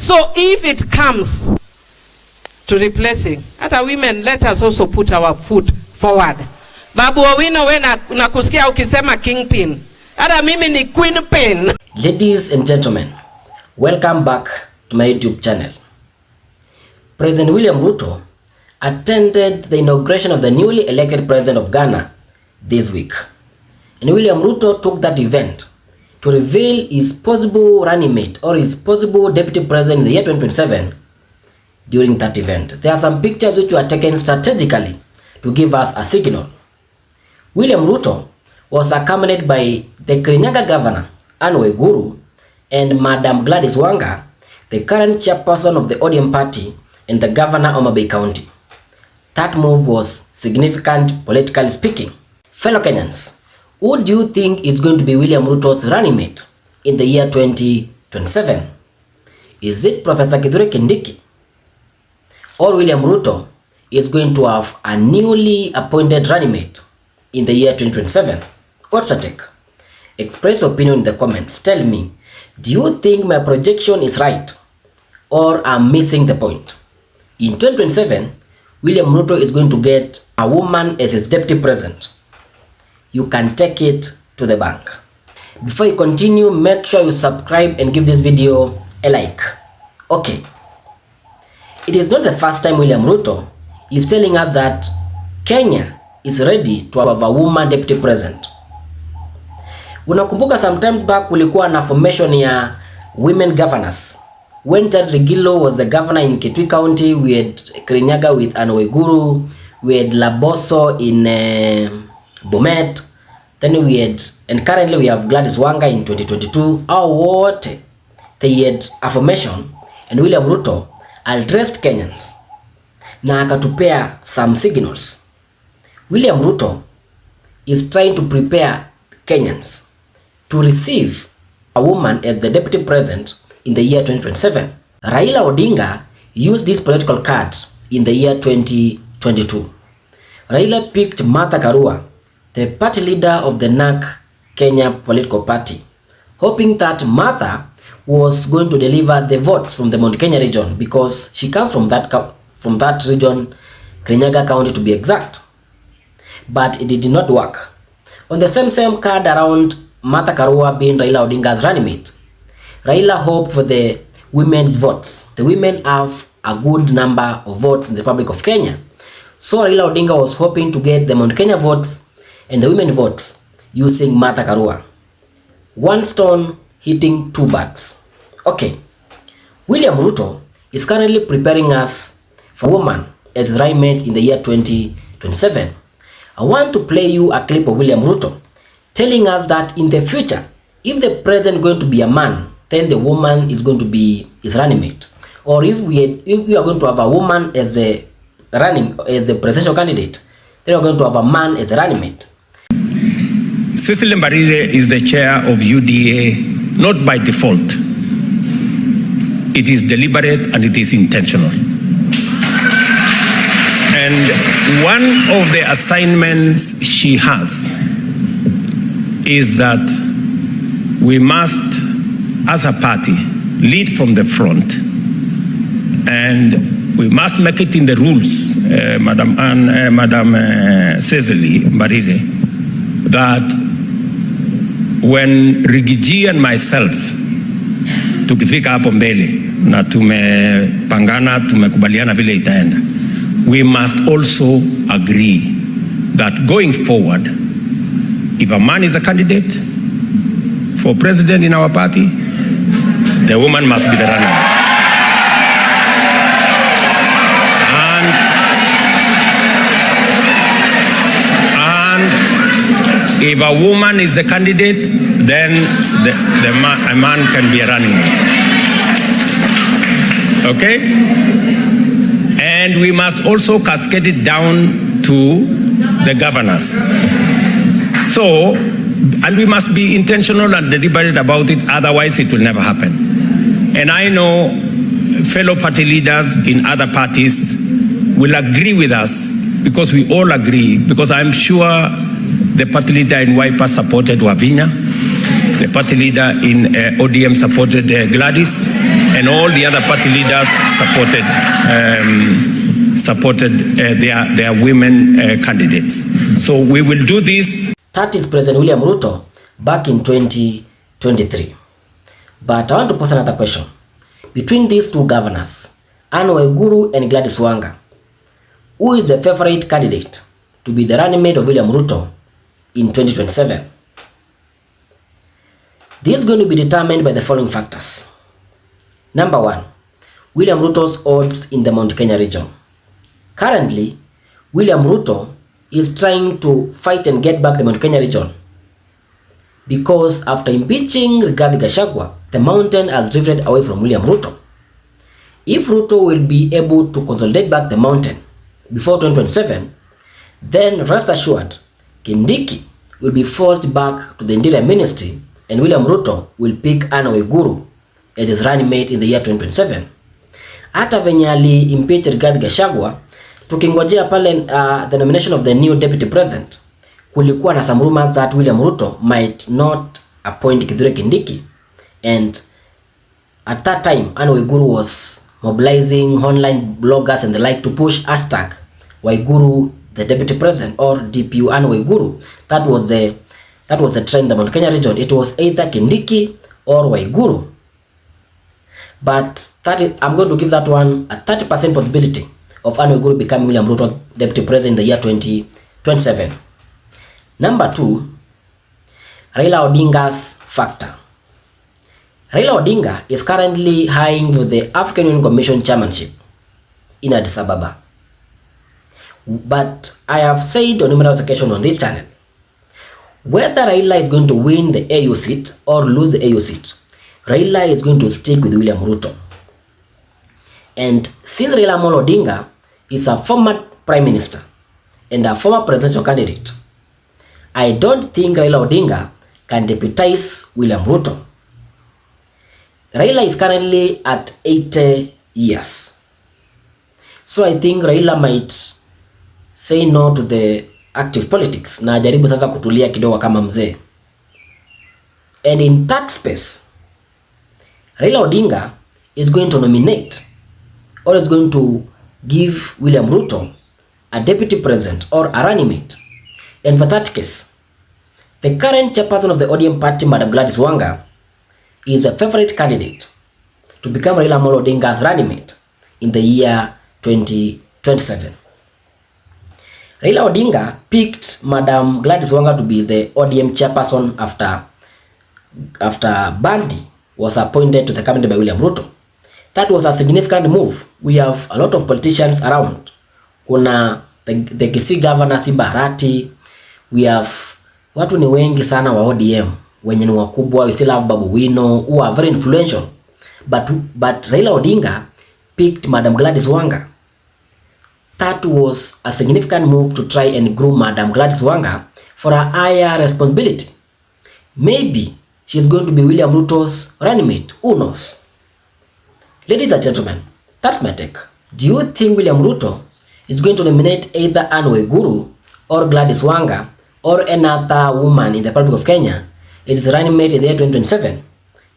So if it comes to replacing other women, let us also put our foot forward. Babu Owino, we nakusikia ukisema kingpin. Hata mimi ni queen pin. Ladies and gentlemen, welcome back to my YouTube channel. President William Ruto attended the inauguration of the newly elected president of Ghana this week. And William Ruto took that event to reveal his possible running mate or his possible deputy president in the year 2027 during that event. There are some pictures which were taken strategically to give us a signal. William Ruto was accompanied by the Kirinyaga governor, Anne Waiguru, and Madam Gladys Wanga, the current chairperson of the ODM party and the governor of Mabei County. That move was significant politically speaking. Fellow Kenyans, who do you think is going to be William Ruto's running mate in the year 2027? Is it Professor Kithure Kindiki? Or William Ruto is going to have a newly appointed running mate in the year 2027? What's your take? Express your opinion in the comments. Tell me, do you think my projection is right or I'm missing the point? In 2027, William Ruto is going to get a woman as his deputy president. You can take it to the bank. Before you continue, make sure you subscribe and give this video a like. Okay. It is not the first time William Ruto is telling us that Kenya is ready to have a woman deputy president. Unakumbuka sometimes back kulikuwa na formation ya women governors. When Jared Rigilo was the governor in Kitui County, we had Kirinyaga with Anne Waiguru, we had Laboso in Bomet, then we had, and currently we have Gladys Wanga in 2022. What? They had a formation, and William Ruto addressed Kenyans na akatupea some signals. William Ruto is trying to prepare Kenyans to receive a woman as the deputy president in the year 2027. Raila Odinga used this political card in the year 2022. Raila picked Martha Karua, the party leader of the NARC Kenya political party, hoping that Martha was going to deliver the votes from the Mount Kenya region because she comes from that region, Kirinyaga County to be exact. But it did not work. On the same card around Martha Karua being Raila Odinga's running mate, Raila hoped for the women's votes. The women have a good number of votes in the Republic of Kenya. So Raila Odinga was hoping to get the Mount Kenya votes and the women votes using Martha Karua. One stone hitting two birds. Okay. William Ruto is currently preparing us for woman as running mate in the year 2027. I want to play you a clip of William Ruto telling us that in the future, if the president is going to be a man, then the woman is going to be his running mate. Or if we are going to have a woman as the presidential candidate, then we are going to have a man as the running mate. Cecily Mbarire is the chair of UDA, not by default. It is deliberate and it is intentional. And one of the assignments she has is that we must, as a party, lead from the front, and we must make it in the rules, Madam Cecily Mbarire, that when Rigiji and myself tukifika hapo mbele na tumepangana, tumekubaliana vile itaenda, we must also agree that going forward, if a man is a candidate for president in our party, the woman must be the runner. And if a woman is the candidate, then a man can be a running mate. Okay? And we must also cascade it down to the governors. So, and we must be intentional and deliberate about it, otherwise it will never happen. And I know fellow party leaders in other parties will agree with us, because we all agree, because I'm sure the party leader in Wiper supported Wavinya, the party leader in ODM supported Gladys, and all the other party leaders supported their women candidates. So we will do this. That is President William Ruto back in 2023. But I want to pose another question. Between these two governors, Anne Waiguru and Gladys Wanga, who is the favorite candidate to be the running mate of William Ruto in 2027? This is going to be determined by the following factors. Number 1, William Ruto's odds in the Mount Kenya region. Currently, William Ruto is trying to fight and get back the Mount Kenya region because after impeaching Rigathi Gachagua, the mountain has drifted away from William Ruto. If Ruto will be able to consolidate back the mountain before 2027, then rest assured, Kindiki will be forced back to the Interior Ministry and William Ruto will pick Anne Waiguru as his running mate in the year 2027. Hata venye ali impeach Rigathi Gachagua, tukingojea pale the nomination of the new deputy president, kulikuwa na some rumors that William Ruto might not appoint Kithure Kindiki, and at that time Anne Waiguru was mobilizing online bloggers and the like to push hashtag Waiguru the deputy president or DPU Anne Waiguru. That was the trend in the Mount Kenya region. It was either Kindiki or Waiguru. But I'm going to give that one a 30% possibility of Anne Waiguru becoming William Ruto's deputy president in the year 2027. Number 2, Raila Odinga's factor. Raila Odinga is currently eyeing for the African Union Commission chairmanship in Addis Ababa. But I have said on numerous occasions on this channel, whether Raila is going to win the AU seat or lose the AU seat, Raila is going to stick with William Ruto. And since Raila Amolo Odinga is a former prime minister and a former presidential candidate, I don't think Raila Odinga can deputize William Ruto. Raila is currently at 80 years. So I think Raila might say no to the active politics na jaribu sasa kutulia kidogo kama mzee. And in that space, Raila Odinga is going to nominate or is going to give William Ruto a deputy president or a running mate. And for that case, the current chairperson of the ODM party, Madam Gladys Wanga, is a favorite candidate to become Raila Amolo Odinga's running mate in the year 2027. Raila Odinga picked Madam Gladys Wanga to be the ODM chairperson after Bandi was appointed to the cabinet by William Ruto. That was a significant move. We have a lot of politicians around. Kuna the Kisii governor si Bahati. We have watu ni wengi sana wa ODM wenye ni wakubwa. We still have Babu Wino who are very influential. But Raila Odinga picked Madam Gladys Wanga. That was a significant move to try and groom Madam Gladys Wanga for a higher responsibility. Maybe she's going to be William Ruto's running mate. Who knows? Ladies and gentlemen, that's my take. Do you think William Ruto is going to nominate either Anne Waiguru or Gladys Wanga or another woman in the Republic of Kenya as his running mate in the year 2027?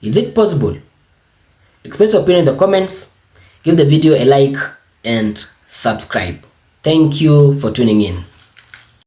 Is it possible? Express your opinion in the comments, give the video a like and subscribe. Thank you for tuning in.